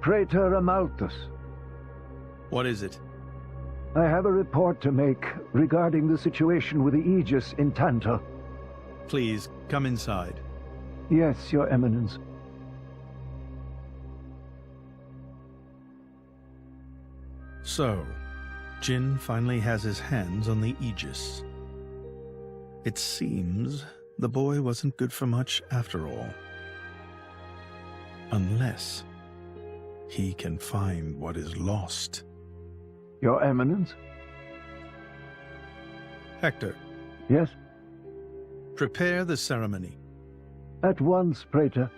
Praetor Amalthus. What is it? I have a report to make regarding the situation with the Aegis in Tantor. Please, come inside. Yes, Your Eminence. So, Jin finally has his hands on the Aegis. It seems the boy wasn't good for much after all. Unless he can find what is lost. Your Eminence? Hector, Yes? prepare the ceremony. At once, Praetor.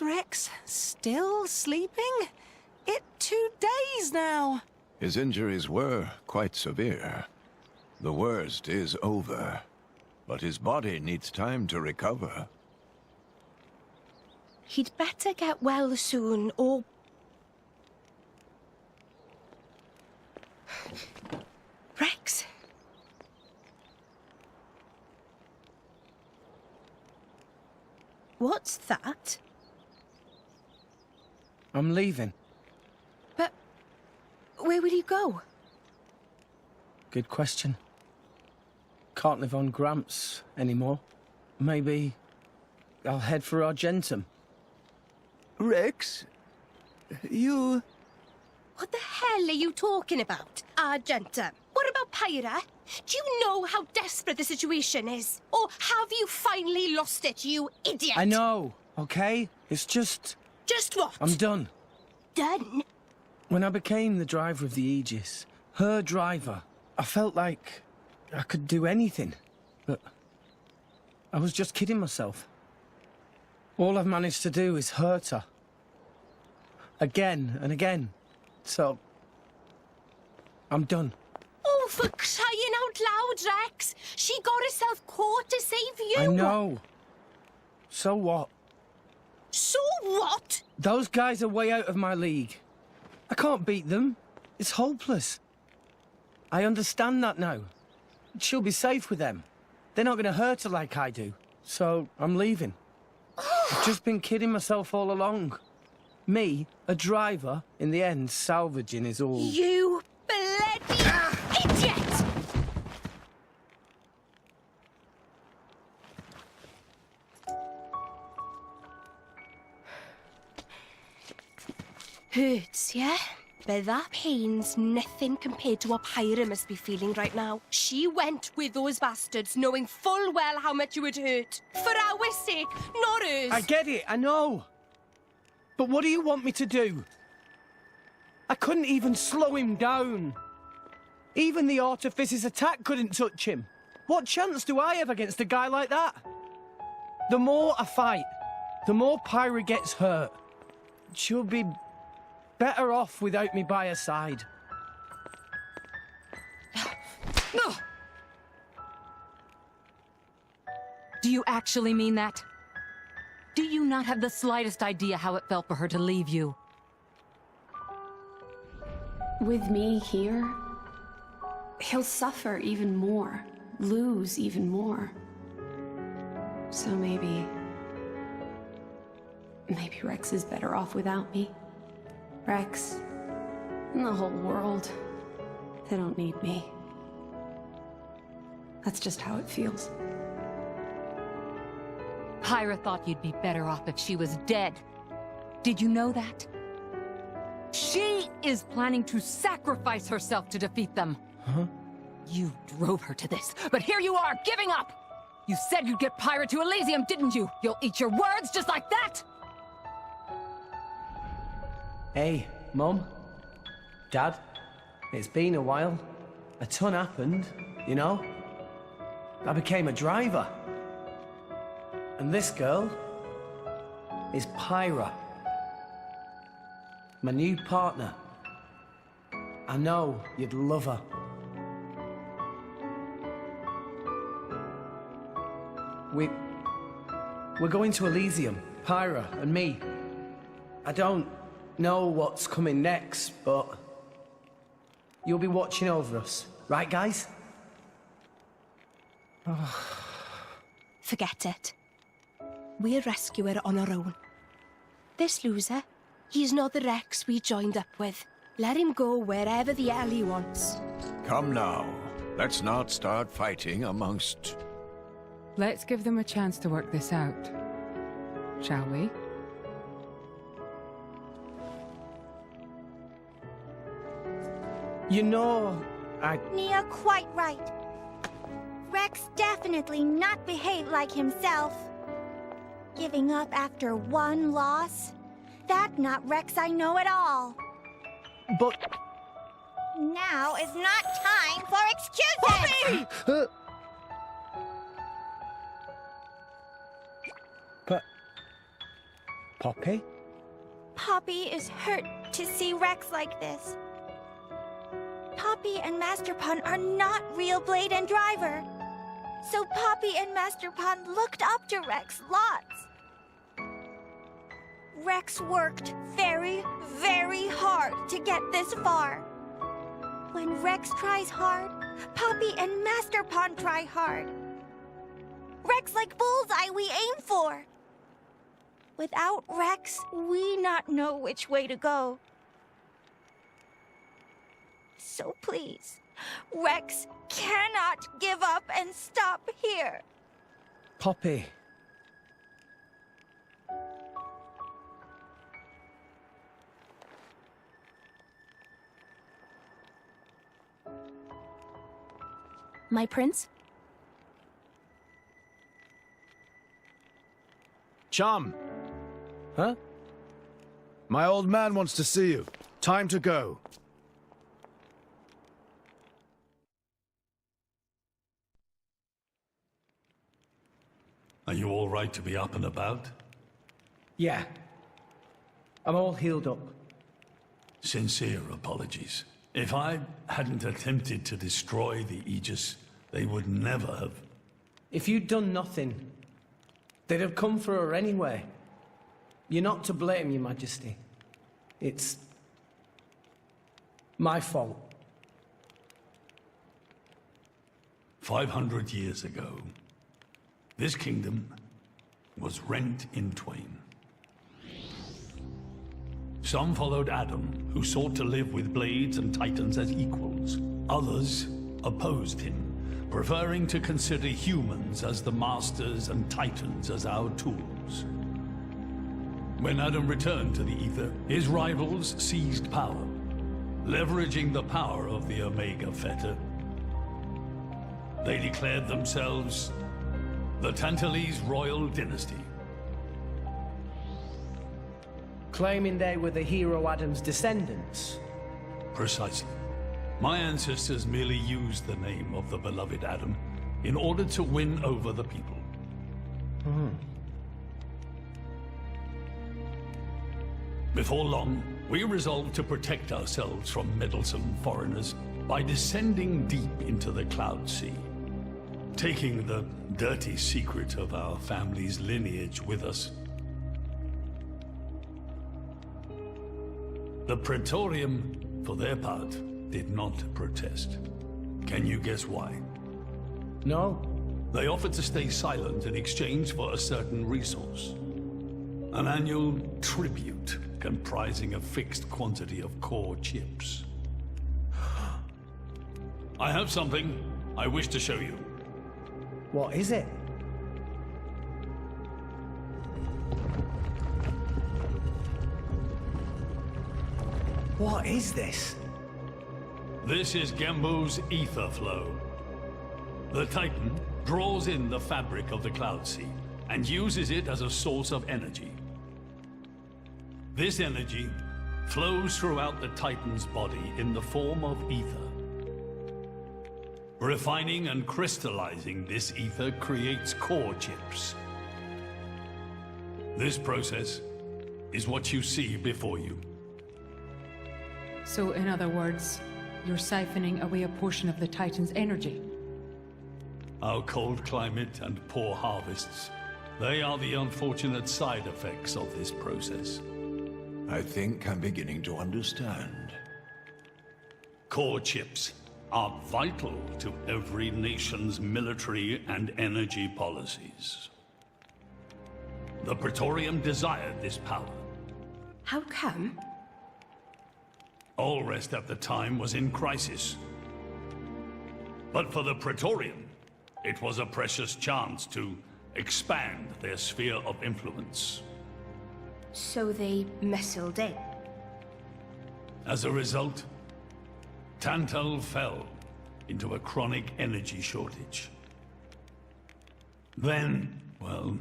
Rex, still sleeping? It 2 days now. His injuries were quite severe. The worst is over, but his body needs time to recover. He'd better get well soon, or... Rex? What's that? I'm leaving. But where will you go? Good question. Can't live on Gramps anymore. Maybe I'll head for Argentum. Rex, you... What the hell are you talking about, Argentum? What about Pyra? Do you know how desperate the situation is? Or have you finally lost it, you idiot? I know, okay? It's just... Just what? I'm done. Done? When I became the driver of the Aegis, her driver, I felt like I could do anything. But I was just kidding myself. All I've managed to do is hurt her. Again and again. So, I'm done. Oh, for crying out loud, Rex! She got herself caught to save you! I know. So what? So what? Those guys are way out of my league. I can't beat them. It's hopeless. I understand that now. She'll be safe with them. They're not going to hurt her like I do. So, I'm leaving. I've just been kidding myself all along. Me, a driver, in the end, salvaging is all... You bloody idiot! Hurts, yeah? But that pain's nothing compared to what Pyra must be feeling right now. She went with those bastards knowing full well how much you would hurt. For our sake, not hers. I get it, I know. But what do you want me to do? I couldn't even slow him down. Even the Artificer's attack couldn't touch him. What chance do I have against a guy like that? The more I fight, the more Pyra gets hurt. She'll be better off without me by her side. Do you actually mean that? Do you not have the slightest idea how it felt for her to leave you? With me here, he'll suffer even more, lose even more. So maybe Rex is better off without me. Rex, and the whole world, they don't need me. That's just how it feels. Pyra thought you'd be better off if she was dead. Did you know that? She is planning to sacrifice herself to defeat them. Huh? You drove her to this, but here you are, giving up! You said you'd get Pyra to Elysium, didn't you? You'll eat your words just like that? Hey, Mum, Dad, it's been a while. A ton happened, you know? I became a driver. And this girl is Pyra, my new partner. I know you'd love her. We're going to Elysium, Pyra and me. I don't know what's coming next, but you'll be watching over us, right, guys? Forget it. We'll rescue her on our own. This loser, he's not the Rex we joined up with. Let him go wherever the hell he wants. Come now. Let's not start fighting amongst... Let's give them a chance to work this out, shall we? You know, Nia quite right. Rex definitely not behave like himself. Giving up after one loss? That not Rex I know at all. but... Now is not time for excuses! But... Poppy? Poppy is hurt to see Rex like this. Poppy and Master Pun are not real Blade and Driver. So Poppy and Master Pun looked up to Rex lots. Rex worked very, very hard to get this far. When Rex tries hard, Poppy and Master Pun try hard. Rex like bullseye we aim for. Without Rex, we not know which way to go. So please, Rex cannot give up and stop here. Poppy. My prince? Chum, Huh? my old man wants to see you. Time to go. Are you all right to be up and about? Yeah. I'm all healed up. Sincere apologies. If I hadn't attempted to destroy the Aegis, they would never have... If you'd done nothing, they'd have come for her anyway. You're not to blame, Your Majesty. It's... my fault. 500 years ago, this kingdom was rent in twain. Some followed Adam, who sought to live with blades and titans as equals. Others opposed him, preferring to consider humans as the masters and titans as our tools. When Adam returned to the Ether, his rivals seized power, leveraging the power of the Omega Fetter. They declared themselves the Tantalese royal dynasty. Claiming they were the hero Adam's descendants. Precisely. My ancestors merely used the name of the beloved Adam in order to win over the people. Before long, we resolved to protect ourselves from meddlesome foreigners by descending deep into the Cloud Sea, taking the dirty secret of our family's lineage with us. The Praetorium, for their part, did not protest. Can you guess why? No. They offered to stay silent in exchange for a certain resource. An annual tribute comprising a fixed quantity of core chips. I have something I wish to show you. What is it? What is this? This is Gembo's ether flow. The Titan draws in the fabric of the Cloud Sea and uses it as a source of energy. This energy flows throughout the Titan's body in the form of ether. Refining and crystallizing this ether creates core chips. This process is what you see before you. So, in other words, you're siphoning away a portion of the Titan's energy. Our cold climate and poor harvests, they are the unfortunate side effects of this process. I think I'm beginning to understand. Core chips are vital to every nation's military and energy policies. The Praetorium desired this power. How come? Allrest at the time was in crisis. But for the Praetorium, it was a precious chance to expand their sphere of influence. So they muscled in. As a result, Tantal fell into a chronic energy shortage. Then, well,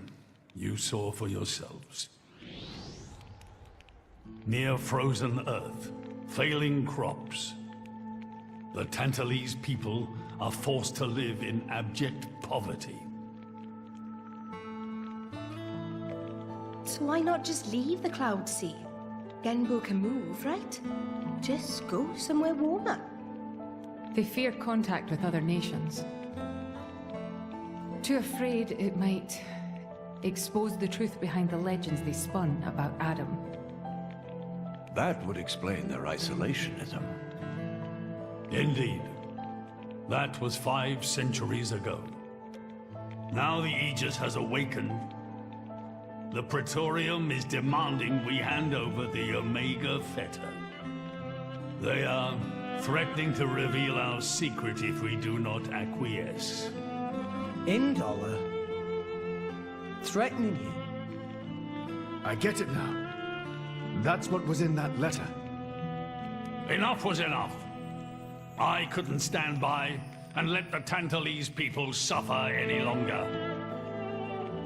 you saw for yourselves. Near frozen Earth, failing crops, the Tantalese people are forced to live in abject poverty. So why not just leave the Cloud Sea? Genbo can move, right? Just go somewhere warmer. They fear contact with other nations. Too afraid it might expose the truth behind the legends they spun about Adam. That would explain their isolationism. Indeed. That was 5 centuries ago. Now the Aegis has awakened. The Praetorium is demanding we hand over the Omega Fetter. They are threatening to reveal our secret if we do not acquiesce. Indollar? Threatening you? I get it now. That's what was in that letter. Enough was enough. I couldn't stand by and let the Tantalese people suffer any longer.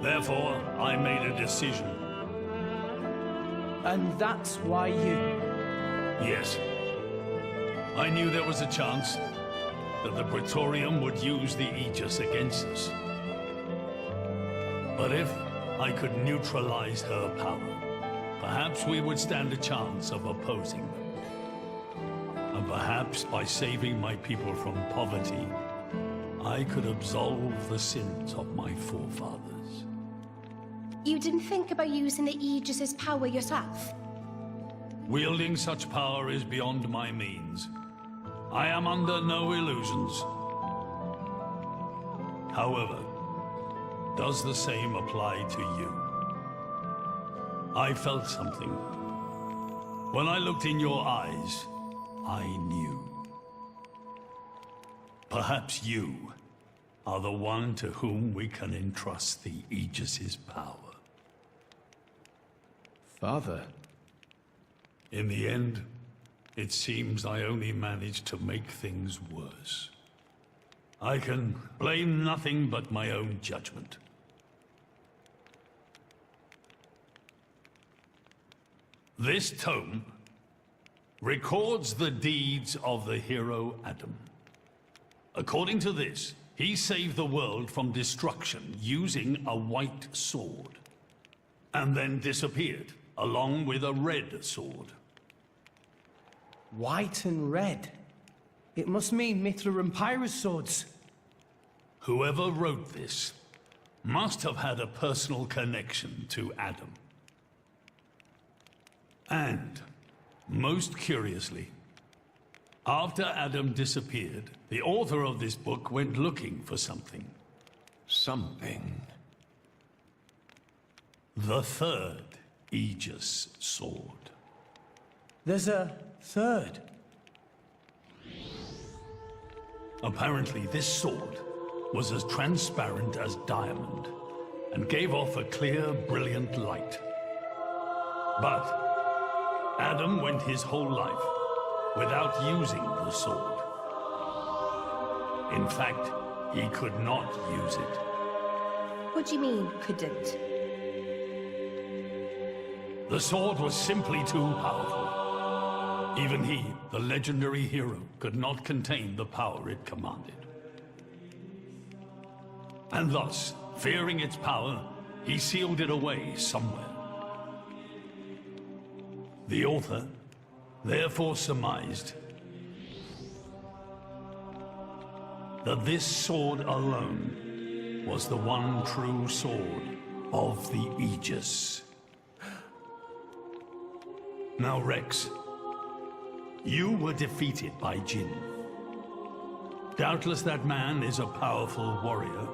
Therefore, I made a decision. And that's why you... Yes. I knew there was a chance that the Praetorium would use the Aegis against us. But if I could neutralize her power, perhaps we would stand a chance of opposing them. And perhaps by saving my people from poverty, I could absolve the sins of my forefathers. You didn't think about using the Aegis's power yourself? Wielding such power is beyond my means. I am under no illusions. However, does the same apply to you? I felt something. When I looked in your eyes, I knew. Perhaps you are the one to whom we can entrust the Aegis's power. Father. In the end, it seems I only managed to make things worse. I can blame nothing but my own judgment. This tome records the deeds of the hero Adam. According to this, he saved the world from destruction using a white sword, and then disappeared, along with a red sword. White and red. It must mean Mithra and Pyra's swords. Whoever wrote this must have had a personal connection to Adam. And, most curiously, after Adam disappeared, the author of this book went looking for something. Something? The third Aegis sword. There's a third. Apparently, this sword was as transparent as diamond and gave off a clear, brilliant light. But Adam went his whole life without using the sword. In fact, he could not use it. What do you mean, couldn't? The sword was simply too powerful. Even he, the legendary hero, could not contain the power it commanded. And thus, fearing its power, he sealed it away somewhere. The author therefore surmised that this sword alone was the one true sword of the Aegis. Now, Rex, you were defeated by Jin. Doubtless that man is a powerful warrior.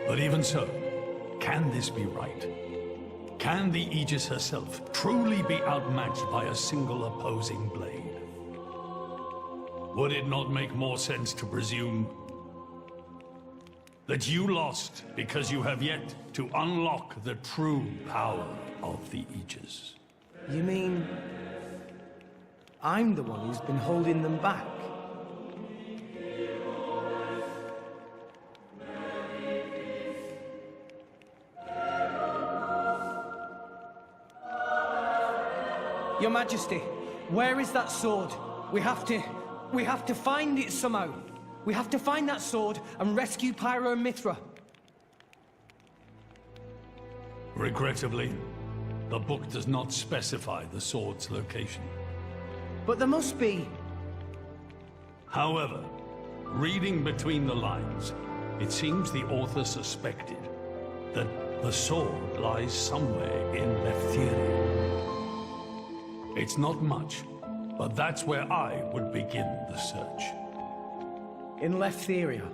But even so, can this be right? Can the Aegis herself truly be outmatched by a single opposing blade? Would it not make more sense to presume that you lost because you have yet to unlock the true power of the Aegis? You mean I'm the one who's been holding them back? Your Majesty, where is that sword? We have to find it somehow. We have to find that sword and rescue Pyro and Mithra. Regrettably, the book does not specify the sword's location. But there must be. However, reading between the lines, it seems the author suspected that the sword lies somewhere in Leftheria. It's not much, but that's where I would begin the search. In Leftheria.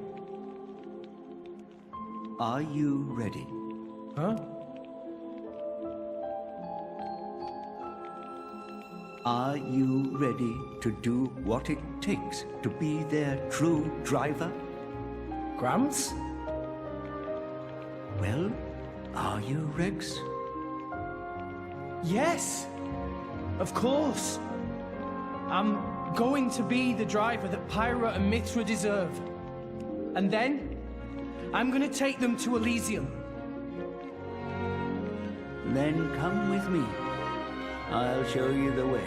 Are you ready? Huh? Are you ready to do what it takes to be their true driver? Gramps? Well, are you, Rex? Yes! Of course! I'm going to be the driver that Pyra and Mithra deserve. And then, I'm gonna take them to Elysium. Then come with me. I'll show you the way.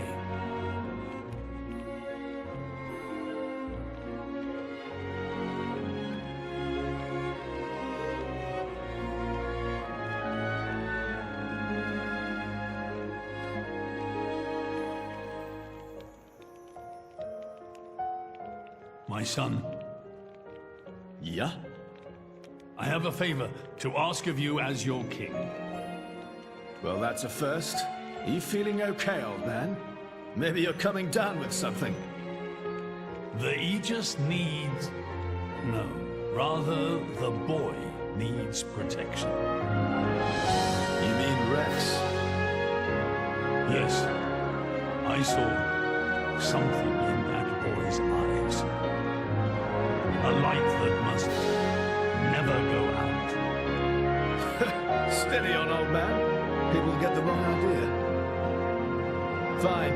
My son. Yeah? I have a favor to ask of you as your king. Well, that's a first. Are you feeling okay, old man? Maybe you're coming down with something. The Aegis needs... No, rather, the boy needs protection. You mean Rex? Yes, I saw something in that boy's eyes. A light that must never go out. Steady on, old man. People get the wrong idea. Fine.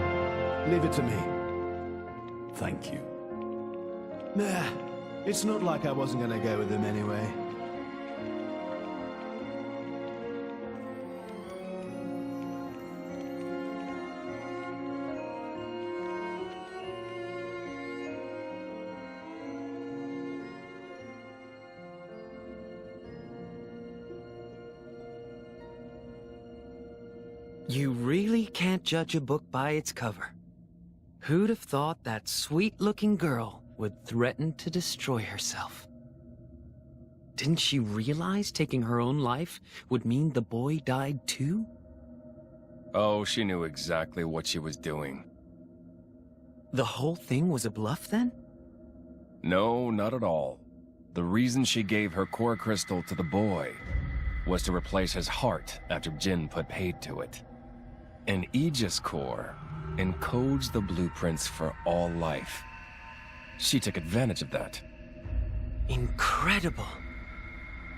Leave it to me. Thank you. Nah, it's not like I wasn't gonna go with him anyway. You really can't judge a book by its cover. Who'd have thought that sweet-looking girl would threaten to destroy herself? Didn't she realize taking her own life would mean the boy died too? Oh, she knew exactly what she was doing. The whole thing was a bluff then? No, not at all. The reason she gave her core crystal to the boy was to replace his heart after Jin put paid to it. An Aegis core encodes the blueprints for all life. She took advantage of that. Incredible.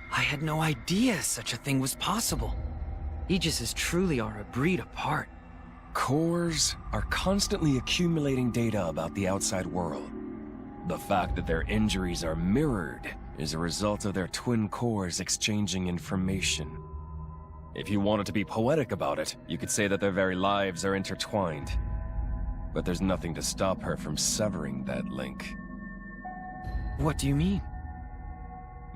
I had no idea such a thing was possible. Aegises truly are a breed apart. Cores are constantly accumulating data about the outside world. The fact that their injuries are mirrored is a result of their twin cores exchanging information. If you wanted to be poetic about it, you could say that their very lives are intertwined. But there's nothing to stop her from severing that link. What do you mean?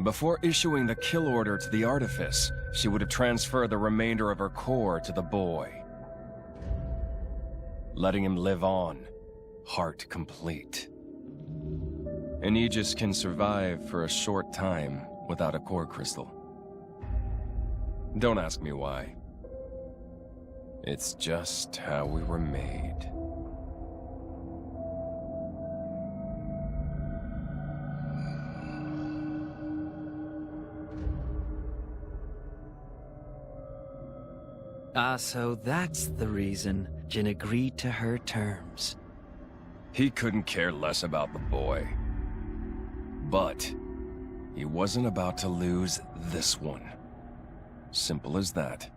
Before issuing the kill order to the artifice, she would have transferred the remainder of her core to the boy, letting him live on, heart complete. An Aegis can survive for a short time without a core crystal. Don't ask me why. It's just how we were made. Ah, so that's the reason Jin agreed to her terms. He couldn't care less about the boy. But he wasn't about to lose this one. Simple as that.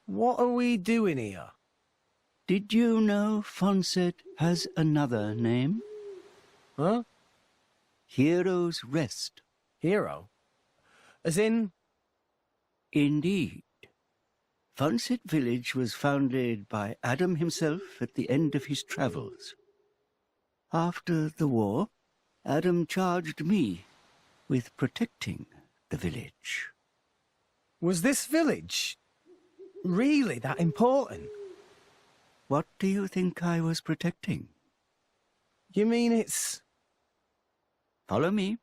What are we doing here? Did you know Fonset has another name? Huh? Hero's Rest. Hero? As in? Indeed. Fonset Village was founded by Adam himself at the end of his travels. After the war, Adam charged me with protecting the village. Was this village really that important? What do you think I was protecting? You mean it's... Follow me.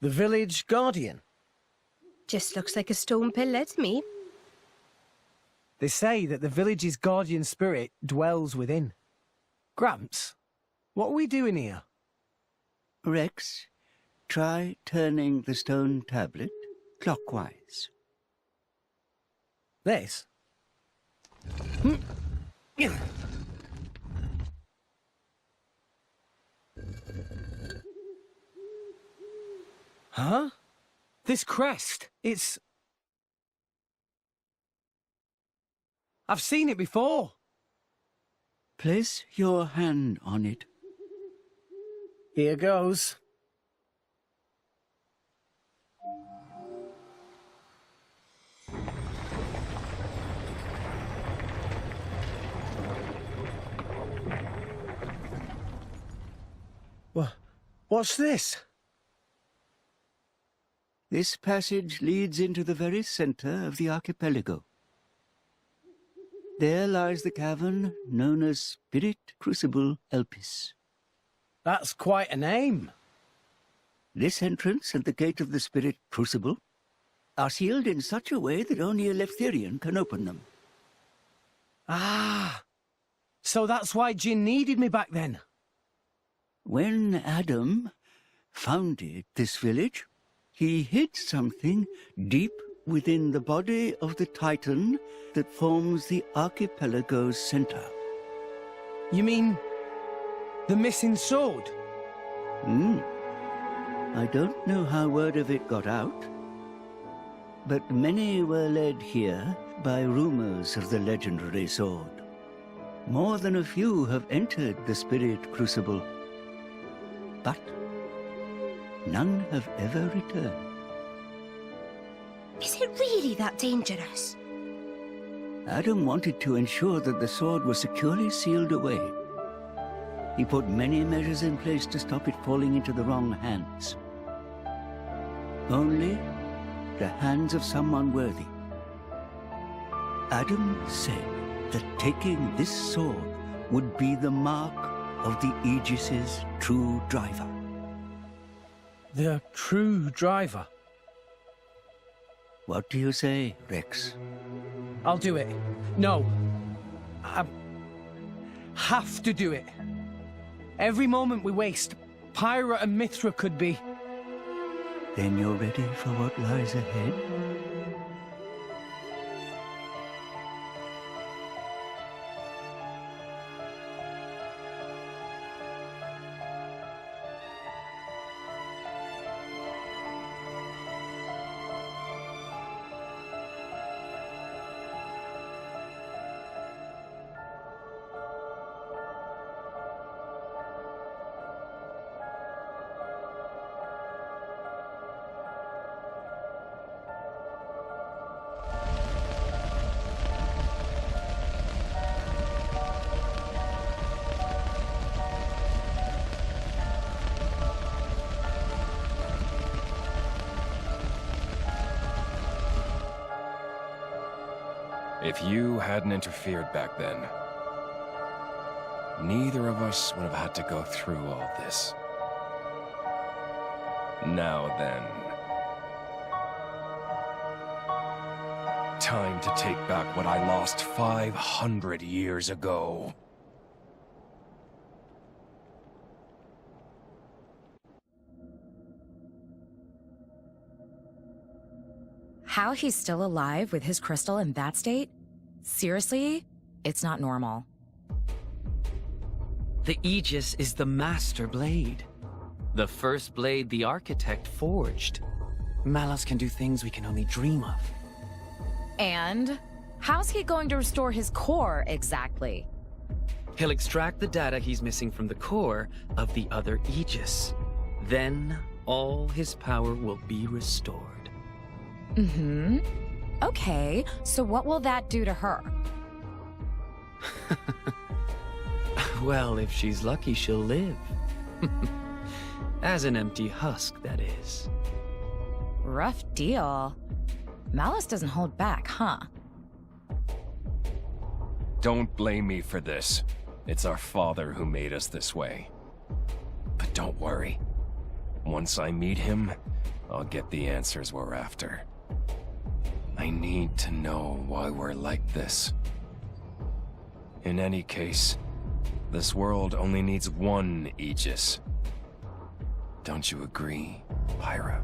The village guardian? Just looks like a stone pillar to me. They say that the village's guardian spirit dwells within. Gramps, what are we doing here? Rex, try turning the stone tablet clockwise. This? Huh? This crest, it's... I've seen it before. Place your hand on it. Here goes. What's this? This passage leads into the very center of the archipelago. There lies the cavern known as Spirit Crucible Elpis. That's quite a name. This entrance and the gate of the Spirit Crucible are sealed in such a way that only a Leftherian can open them. Ah, so that's why Jin needed me back then. When Adam founded this village, he hid something deep within the body of the Titan that forms the archipelago's center. You mean the missing sword? I don't know how word of it got out, but many were led here by rumors of the legendary sword. More than a few have entered the Spirit Crucible, but none have ever returned. Is it really that dangerous? Adam wanted to ensure that the sword was securely sealed away. He put many measures in place to stop it falling into the wrong hands. Only the hands of someone worthy. Adam said that taking this sword would be the mark of the Aegis's true driver. The true driver? What do you say, Rex? I'll do it. No. I have to do it. Every moment we waste, Pyra and Mithra could be... Then you're ready for what lies ahead? If you hadn't interfered back then, neither of us would have had to go through all this. Now then. Time to take back what I lost 500 years ago. How he's still alive with his crystal in that state? Seriously? It's not normal. The Aegis is the master blade. The first blade the architect forged. Malus can do things we can only dream of. And? How's he going to restore his core, exactly? He'll extract the data he's missing from the core of the other Aegis. Then, all his power will be restored. Mm-hmm. Okay, so what will that do to her? Well, if she's lucky, she'll live. As an empty husk, that is. Rough deal. Malus doesn't hold back, huh? Don't blame me for this. It's our father who made us this way. But don't worry. Once I meet him, I'll get the answers we're after. I need to know why we're like this. In any case, this world only needs one Aegis. Don't you agree, Pyra?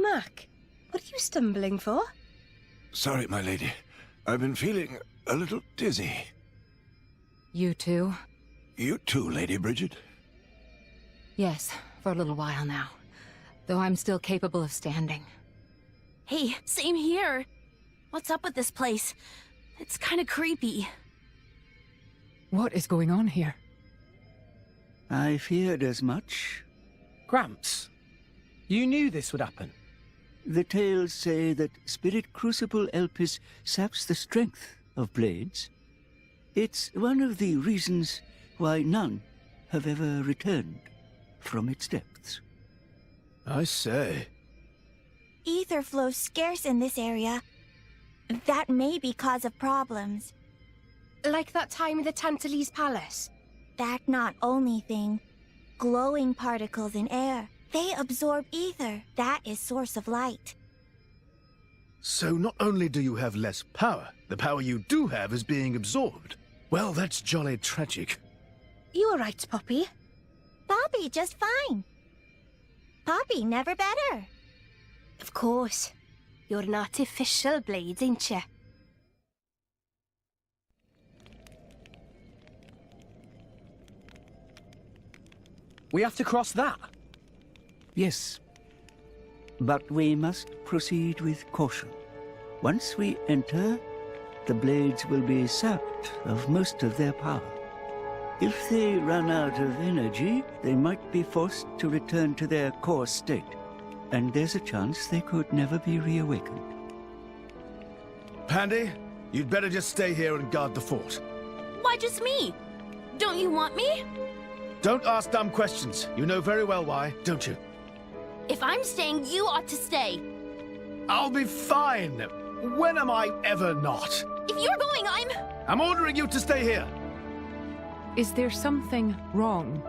Mac, what are you stumbling for? Sorry, my lady. I've been feeling a little dizzy. You too? You too, Lady Bridget? Yes, for a little while now. Though I'm still capable of standing. Hey, same here. What's up with this place? It's kind of creepy. What is going on here? I feared as much. Gramps, you knew this would happen. The tales say that Spirit Crucible Elpis saps the strength of blades. It's one of the reasons why none have ever returned from its depths. I say. Ether flows scarce in this area. That may be cause of problems. Like that time in the Tantalese Palace? That not only thing. Glowing particles in air. They absorb ether. That is source of light. So not only do you have less power, the power you do have is being absorbed. Well, that's jolly tragic. You alright, Poppy? Poppy just fine. Poppy never better. Of course. You're an artificial blade, ain't you? We have to cross that? Yes. But we must proceed with caution. Once we enter, the blades will be sapped of most of their power. If they run out of energy, they might be forced to return to their core state, and there's a chance they could never be reawakened. Pandy, you'd better just stay here and guard the fort. Why just me? Don't you want me? Don't ask dumb questions. You know very well why, don't you? If I'm staying, you ought to stay. I'll be fine. When am I ever not? If you're going, I'm ordering you to stay here. Is there something wrong?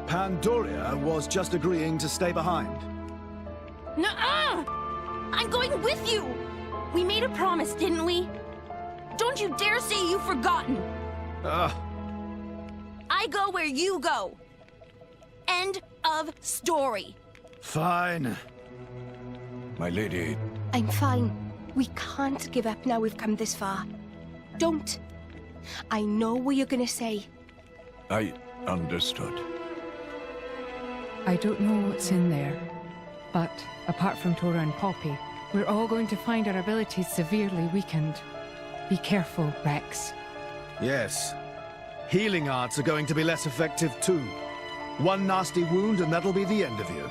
Pandoria was just agreeing to stay behind. Nuh-uh! I'm going with you! We made a promise, didn't we? Don't you dare say you've forgotten! I go where you go. End of story. Fine. My lady. I'm fine. We can't give up now we've come this far. Don't. I know what you're gonna say. I understood. I don't know what's in there, but apart from Tora and Poppy, we're all going to find our abilities severely weakened. Be careful, Rex. Yes. Healing arts are going to be less effective too. One nasty wound and that'll be the end of you.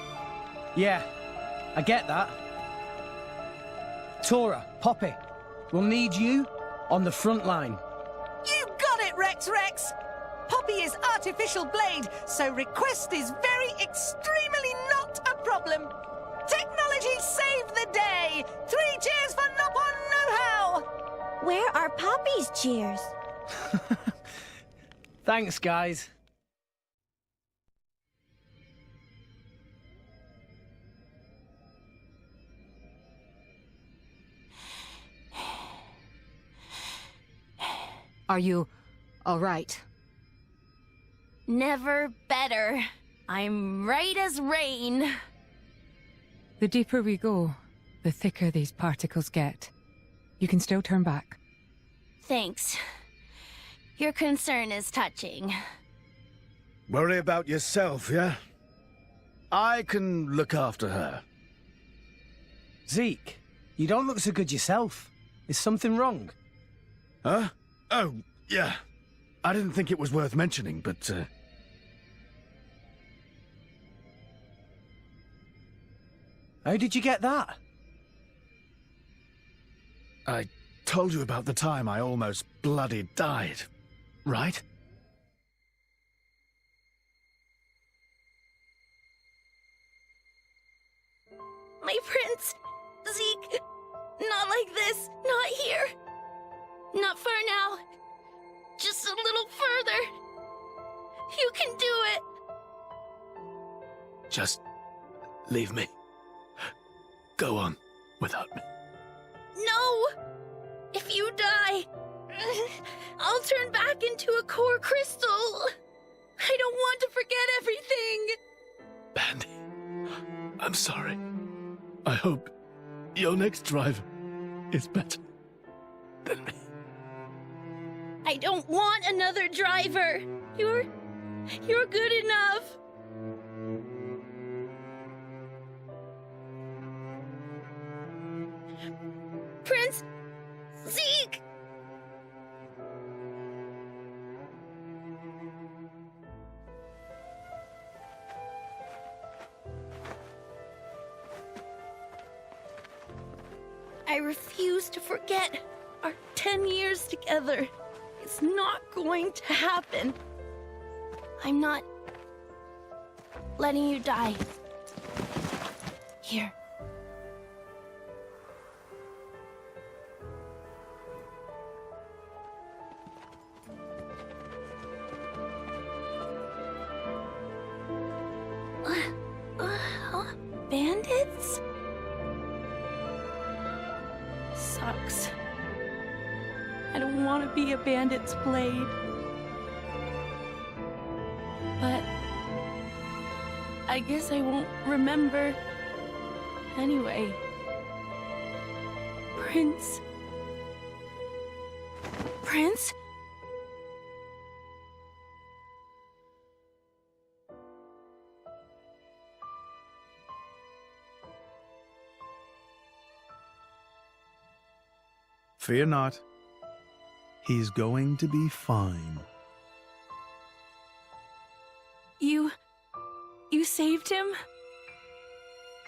Yeah, I get that. Tora, Poppy, we'll need you on the front line. You got it, Rex! Poppy is artificial blade, so request is very extremely not a problem. Technology saved the day! 3 cheers for Nopon Know-How! Where are Poppy's cheers? Thanks, guys. Are you all right? Never better. I'm right as rain. The deeper we go, the thicker these particles get. You can still turn back. Thanks. Your concern is touching. Worry about yourself, yeah? I can look after her. Zeke, you don't look so good yourself. Is something wrong? Huh? Oh, yeah. I didn't think it was worth mentioning, but, How did you get that? I told you about the time I almost bloody died, right? My prince! Zeke! Not like this! Not here! Not for now! Just a little further! You can do it! Just leave me. Go on without me. No! If you die, I'll turn back into a core crystal! I don't want to forget everything! Bandy, I'm sorry. I hope your next driver is better than me. I don't want another driver! You're good enough! Prince... Zeke! I refuse to forget our 10 years together. It's not going to happen. I'm not letting you die. Here. Bandits? Sucks. I don't want to be a bandit's blade. But I guess I won't remember anyway. Prince? Prince? Fear not. He's going to be fine. You saved him?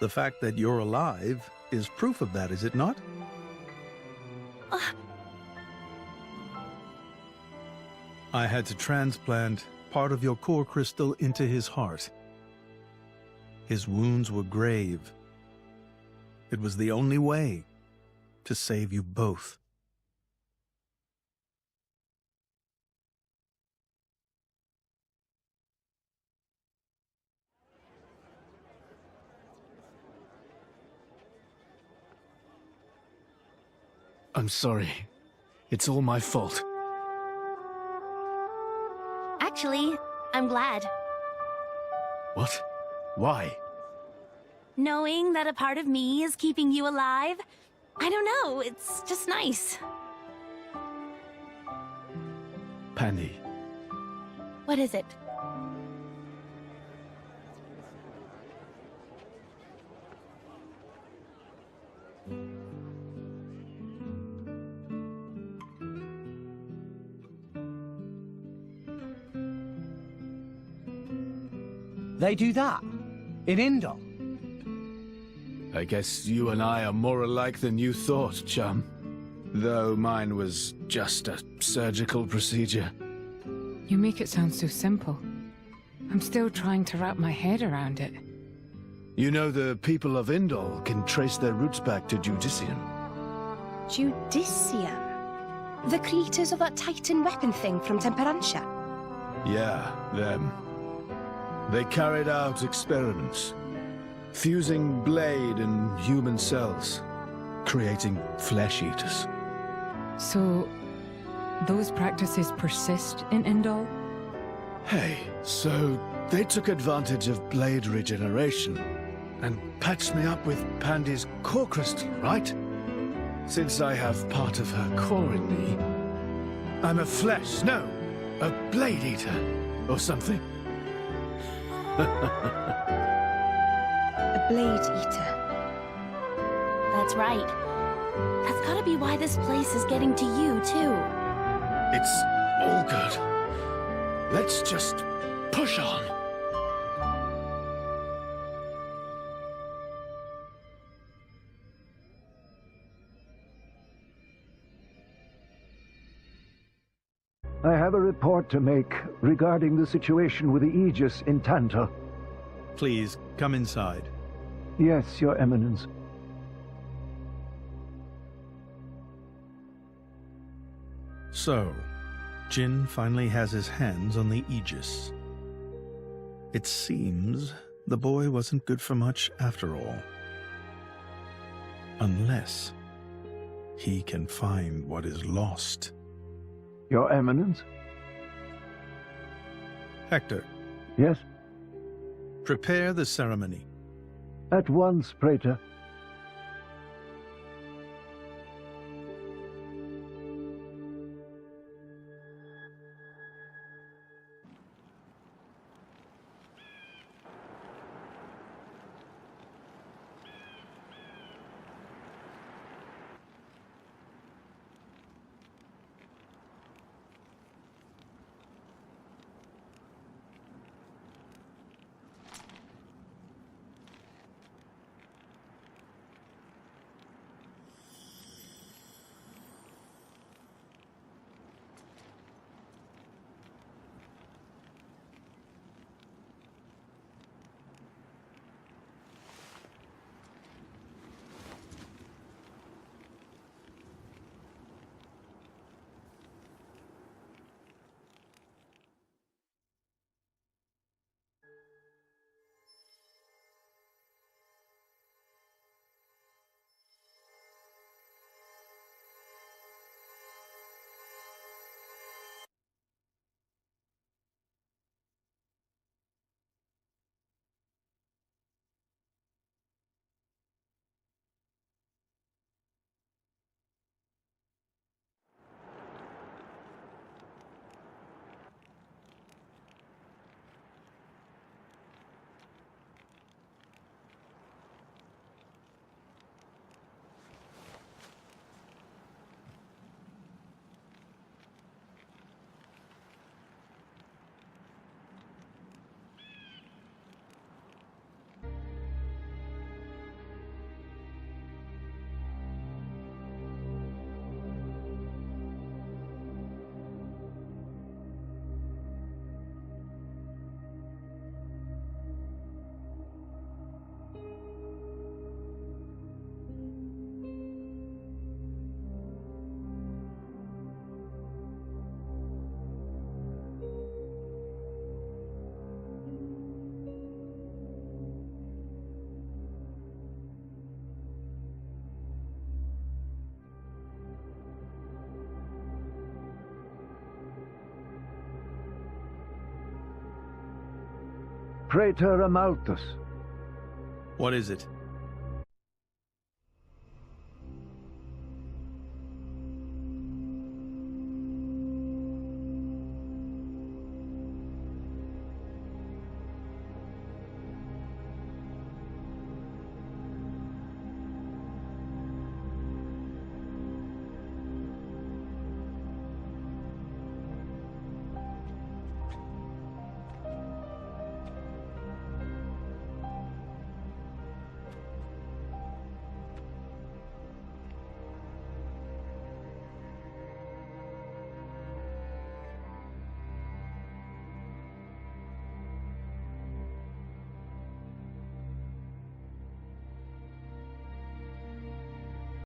The fact that you're alive is proof of that, is it not? I had to transplant part of your core crystal into his heart. His wounds were grave. It was the only way to save you both. I'm sorry. It's all my fault. Actually, I'm glad. What? Why? Knowing that a part of me is keeping you alive, I don't know, it's just nice. Pandy. What is it? They do that? In Indol? I guess you and I are more alike than you thought, chum. Though mine was just a surgical procedure. You make it sound so simple. I'm still trying to wrap my head around it. You know, the people of Indol can trace their roots back to Judicium. Judicium? The creators of that Titan weapon thing from Temperantia? Yeah, them. They carried out experiments, fusing blade and human cells, creating flesh eaters. So, those practices persist in Indol? Hey, so they took advantage of blade regeneration and patched me up with Pandy's core crystal, right? Since I have part of her core in me, I'm a blade eater, or something. A blade eater. That's right. That's gotta be why this place is getting to you, too. It's all good. Let's just push on. I have a report to make regarding the situation with the Aegis in Tantor. Please, come inside. Yes, Your Eminence. So, Jin finally has his hands on the Aegis. It seems the boy wasn't good for much after all. Unless he can find what is lost. Your Eminence? Hector. Yes? Prepare the ceremony. At once, Praetor. Praetor Amalthus. What is it?